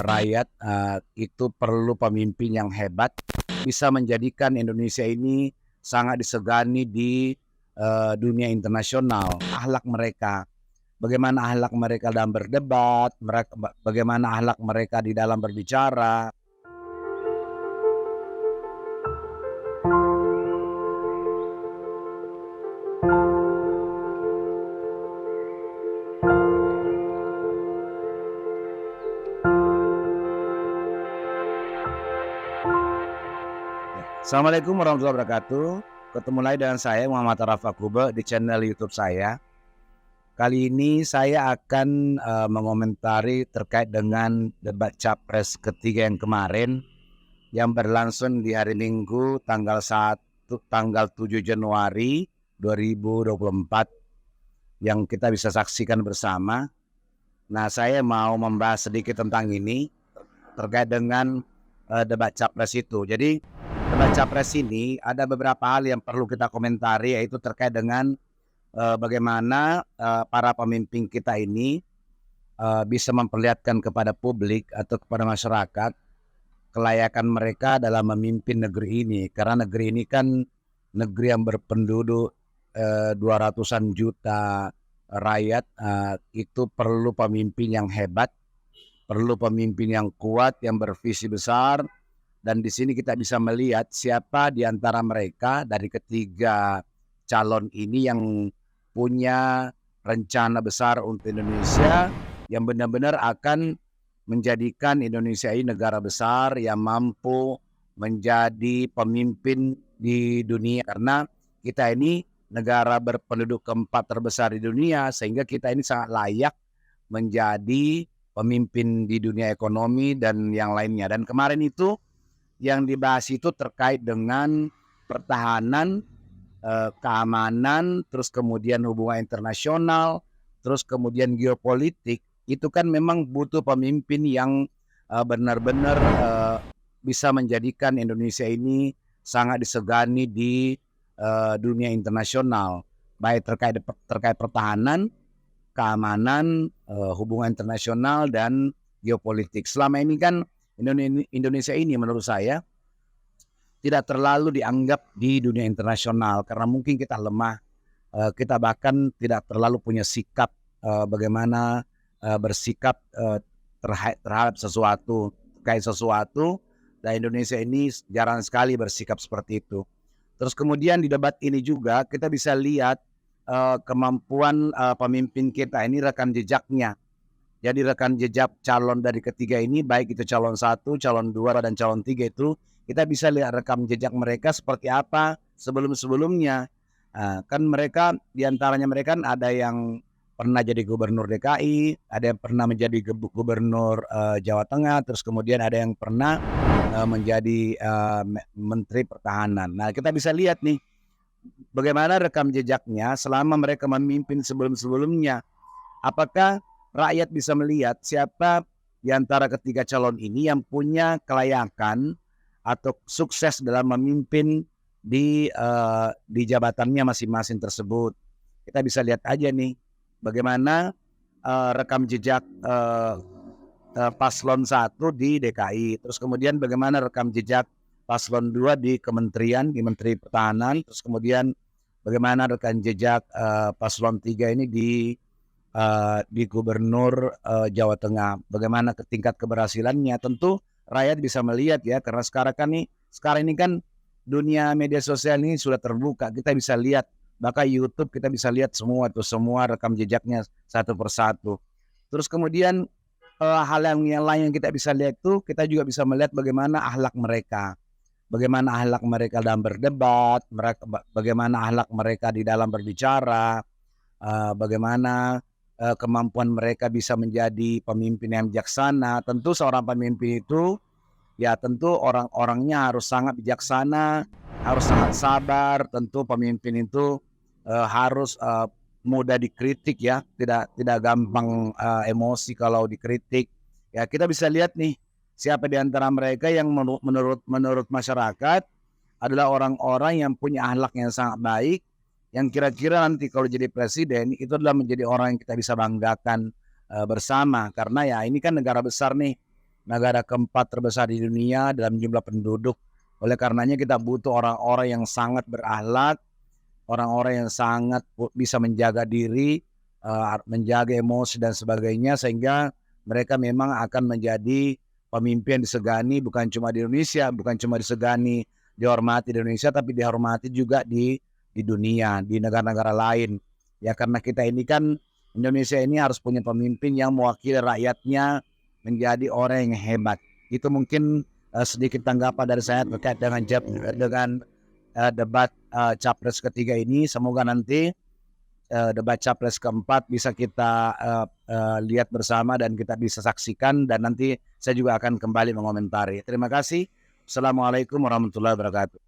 rakyat itu perlu pemimpin yang hebat, bisa menjadikan Indonesia ini sangat disegani di dunia internasional. Akhlak mereka, bagaimana akhlak mereka dalam berdebat, bagaimana akhlak mereka di dalam berbicara. Assalamualaikum warahmatullahi wabarakatuh. Ketemu lagi dengan saya Muhammad Arafah Kube di channel YouTube saya. Kali ini saya akan mengomentari terkait dengan debat Capres ketiga yang kemarin yang berlangsung di hari Minggu tanggal 7 Januari 2024 yang kita bisa saksikan bersama. Nah, saya mau membahas sedikit tentang ini terkait dengan debat Capres itu. Jadi debat Capres ini ada beberapa hal yang perlu kita komentari, yaitu terkait dengan bagaimana para pemimpin kita ini bisa memperlihatkan kepada publik atau kepada masyarakat kelayakan mereka dalam memimpin negeri ini. Karena negeri ini kan negeri yang berpenduduk 200-an juta rakyat, itu perlu pemimpin yang hebat, perlu pemimpin yang kuat, yang bervisi besar. Dan di sini kita bisa melihat siapa di antara mereka dari ketiga calon ini yang punya rencana besar untuk Indonesia, yang benar-benar akan menjadikan Indonesia ini negara besar yang mampu menjadi pemimpin di dunia. Karena kita ini negara berpenduduk keempat terbesar di dunia, sehingga kita ini sangat layak menjadi pemimpin di dunia ekonomi dan yang lainnya. Dan kemarin itu yang dibahas itu terkait dengan pertahanan, keamanan, terus kemudian hubungan internasional, terus kemudian geopolitik. Itu kan memang butuh pemimpin yang benar-benar bisa menjadikan Indonesia ini sangat disegani di dunia internasional, baik terkait pertahanan, keamanan, hubungan internasional, dan geopolitik. Selama ini kan Indonesia ini menurut saya tidak terlalu dianggap di dunia internasional karena mungkin kita lemah, kita bahkan tidak terlalu punya sikap bagaimana bersikap terhadap sesuatu, terkait sesuatu, dan Indonesia ini jarang sekali bersikap seperti itu. Terus kemudian di debat ini juga kita bisa lihat kemampuan pemimpin kita ini, rekam jejaknya. Jadi rekam jejak calon dari ketiga ini, baik itu calon 1, calon 2, dan calon 3 itu, kita bisa lihat rekam jejak mereka seperti apa sebelum-sebelumnya. Kan mereka, diantaranya mereka kan ada yang pernah jadi gubernur DKI, ada yang pernah menjadi gubernur Jawa Tengah, terus kemudian ada yang pernah menjadi menteri pertahanan. Nah, kita bisa lihat nih bagaimana rekam jejaknya selama mereka memimpin sebelum-sebelumnya. Apakah rakyat bisa melihat siapa di antara ketiga calon ini yang punya kelayakan atau sukses dalam memimpin di jabatannya masing-masing tersebut. Kita bisa lihat aja nih bagaimana rekam jejak paslon 1 di DKI, terus kemudian bagaimana rekam jejak paslon 2 di kementerian, di Menteri Pertahanan, terus kemudian bagaimana rekam jejak paslon 3 ini di gubernur Jawa Tengah, bagaimana tingkat keberhasilannya. Tentu rakyat bisa melihat ya, karena sekarang ini kan dunia media sosial ini sudah terbuka, kita bisa lihat, bahkan YouTube kita bisa lihat semua rekam jejaknya satu persatu. Terus kemudian hal yang lain yang kita bisa lihat itu, kita juga bisa melihat bagaimana akhlak mereka dalam berdebat, bagaimana akhlak mereka di dalam berbicara, bagaimana kemampuan mereka bisa menjadi pemimpin yang bijaksana. Tentu seorang pemimpin itu ya tentu orang-orangnya harus sangat bijaksana, harus sangat sabar. Tentu pemimpin itu harus mudah dikritik ya, tidak gampang emosi kalau dikritik. Ya, kita bisa lihat nih siapa di antara mereka yang menurut masyarakat adalah orang-orang yang punya akhlak yang sangat baik, yang kira-kira nanti kalau jadi presiden itu adalah menjadi orang yang kita bisa banggakan bersama. Karena ya ini kan negara besar nih, negara keempat terbesar di dunia dalam jumlah penduduk. Oleh karenanya kita butuh orang-orang yang sangat berakhlak, orang-orang yang sangat bisa menjaga diri, menjaga emosi dan sebagainya, sehingga mereka memang akan menjadi pemimpin disegani bukan cuma di Indonesia, bukan cuma disegani dihormati di Indonesia, tapi dihormati juga di dunia, di negara-negara lain. Ya karena kita ini kan Indonesia ini harus punya pemimpin yang mewakili rakyatnya menjadi orang yang hebat. Itu mungkin sedikit tanggapan dari saya terkait dengan debat capres ketiga ini. Semoga nanti debat capres keempat bisa kita lihat bersama dan kita bisa saksikan, dan nanti saya juga akan kembali mengomentari. Terima kasih. Assalamualaikum warahmatullahi wabarakatuh.